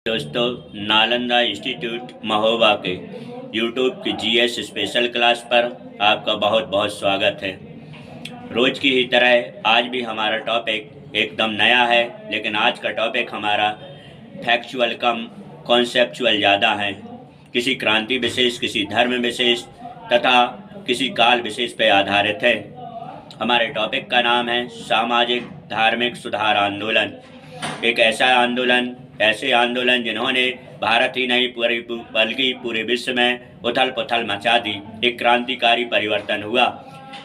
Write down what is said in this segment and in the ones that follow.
दोस्तों, नालंदा इंस्टीट्यूट महोबा के यूट्यूब की जीएस स्पेशल क्लास पर आपका बहुत बहुत स्वागत है। रोज की ही तरह आज भी हमारा टॉपिक एकदम नया है, लेकिन आज का टॉपिक हमारा फैक्चुअल कम कॉन्सेप्चुअल ज़्यादा है। किसी क्रांति विशेष, किसी धर्म विशेष तथा किसी काल विशेष पर आधारित है। हमारे टॉपिक का नाम है सामाजिक धार्मिक सुधार आंदोलन। एक ऐसे आंदोलन जिन्होंने भारत ही नहीं बल्कि पूरे विश्व में उथल पुथल मचा दी। एक क्रांतिकारी परिवर्तन हुआ,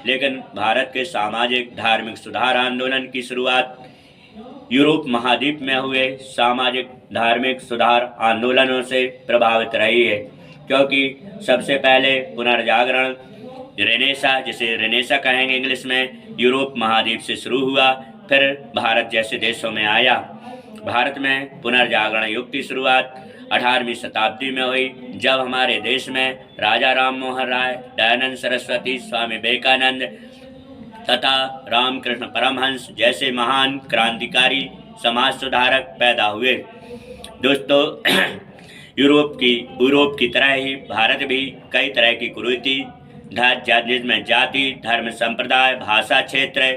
लेकिन भारत के सामाजिक धार्मिक सुधार आंदोलन की शुरुआत यूरोप महाद्वीप में हुए सामाजिक धार्मिक सुधार आंदोलनों से प्रभावित रही है, क्योंकि सबसे पहले पुनर्जागरण रेनेसा, जिसे रेनेसा कहेंगे इंग्लिश में, यूरोप महाद्वीप से शुरू हुआ, फिर भारत जैसे देशों में आया। भारत में पुनर्जागरण युग की शुरुआत 18वीं शताब्दी में हुई, जब हमारे देश में राजा राम मोहन राय, दयानंद सरस्वती, स्वामी विवेकानंद तथा रामकृष्ण परमहंस जैसे महान क्रांतिकारी समाज सुधारक पैदा हुए। दोस्तों, यूरोप की तरह ही भारत भी कई तरह की कुरीति, जिसमें जाति, धर्म, संप्रदाय, भाषा, क्षेत्र,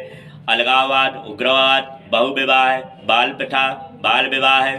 अलगाववाद, उग्रवाद, बहुविवाह, बाल प्रथा, बाल विवाह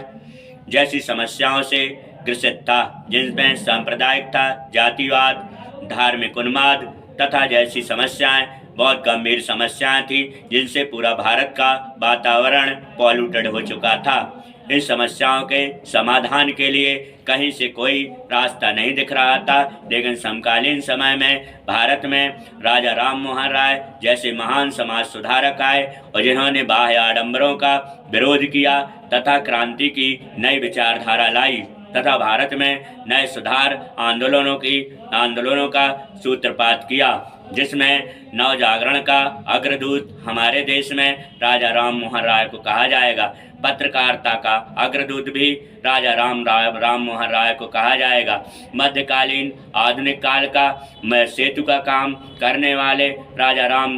जैसी समस्याओं से ग्रसित था, जिनमें सांप्रदायिकता, जातिवाद, धार्मिक उन्माद तथा जैसी समस्याएं बहुत गंभीर समस्याएं थी, जिनसे पूरा भारत का वातावरण पॉल्यूटेड हो चुका था। इन समस्याओं के समाधान के लिए कहीं से कोई रास्ता नहीं दिख रहा था, लेकिन समकालीन समय में भारत में राजा राम मोहन राय जैसे महान समाज सुधारक आए और जिन्होंने बाह्य आडंबरों का विरोध किया तथा क्रांति की नई विचारधारा लाई तथा भारत में नए सुधार आंदोलनों का सूत्रपात किया, जिसमें नव जागरण का अग्रदूत हमारे देश में राजा राम मोहन राय को कहा जाएगा। पत्रकारिता का अग्रदूत भी राजा राम मोहन राय को कहा जाएगा। मध्यकालीन आधुनिक काल का सेतु का काम करने वाले राजा राम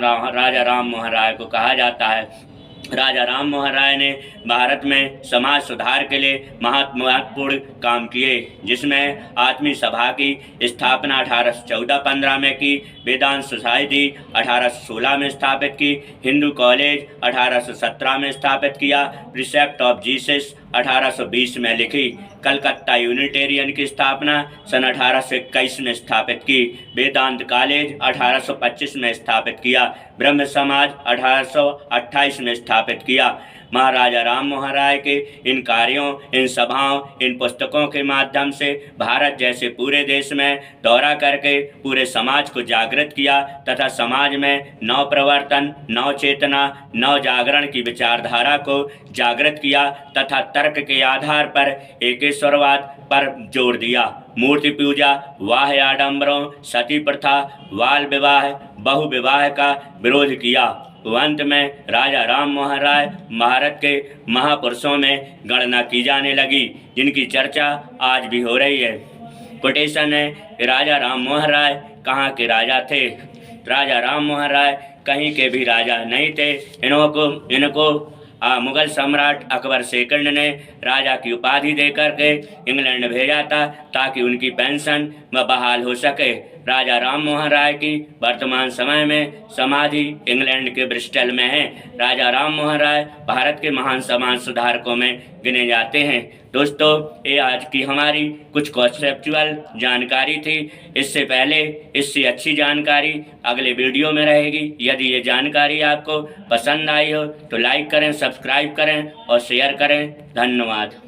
मोहन राय को कहा जाता है। राजा राम मोहन राय ने भारत में समाज सुधार के लिए महत्वपूर्ण काम किए, जिसमें आत्मीय सभा की स्थापना 1814-15 में की, वेदांत सोसाइटी 1816 में स्थापित की, हिंदू कॉलेज 1817 में स्थापित किया, प्रिसेप्ट ऑफ जीसस 1820 में लिखी, कलकत्ता यूनिटेरियन की स्थापना सन 1821 में स्थापित की, वेदांत कॉलेज 1825 में स्थापित किया, ब्रह्म समाज 1828 में स्थापित किया। महाराजा राम मोहन राय के इन कार्यों, इन सभाओं, इन पुस्तकों के माध्यम से भारत जैसे पूरे देश में दौरा करके पूरे समाज को जागृत किया तथा समाज में नव प्रवर्तन, नव चेतना, नव जागरण की विचारधारा को जागृत किया तथा तर्क के आधार पर एकेश्वरवाद पर जोर दिया। मूर्ति पूजा, वाह्य आडंबरों, सती प्रथा, बाल विवाह, बहुविवाह का विरोध किया। अंत में राजा राम मोहन राय भारत के महापुरुषों में गणना की जाने लगी, जिनकी चर्चा आज भी हो रही है। कोटेशन है कि राजा राम मोहन राय कहाँ के राजा थे। राजा राम मोहन राय कहीं के भी राजा नहीं थे। इनको मुगल सम्राट अकबर सेकंड ने राजा की उपाधि देकर के इंग्लैंड भेजा था, ताकि उनकी पेंशन बहाल हो सके। राजा राम मोहन राय की वर्तमान समय में समाधि इंग्लैंड के ब्रिस्टल में है। राजा राम मोहन राय भारत के महान समाज सुधारकों में गिने जाते हैं। दोस्तों, ये आज की हमारी कुछ कॉन्सेप्चुअल जानकारी थी। इससे अच्छी जानकारी अगले वीडियो में रहेगी। यदि ये जानकारी आपको पसंद आई हो तो लाइक करें, सब्सक्राइब करें और शेयर करें। धन्यवाद।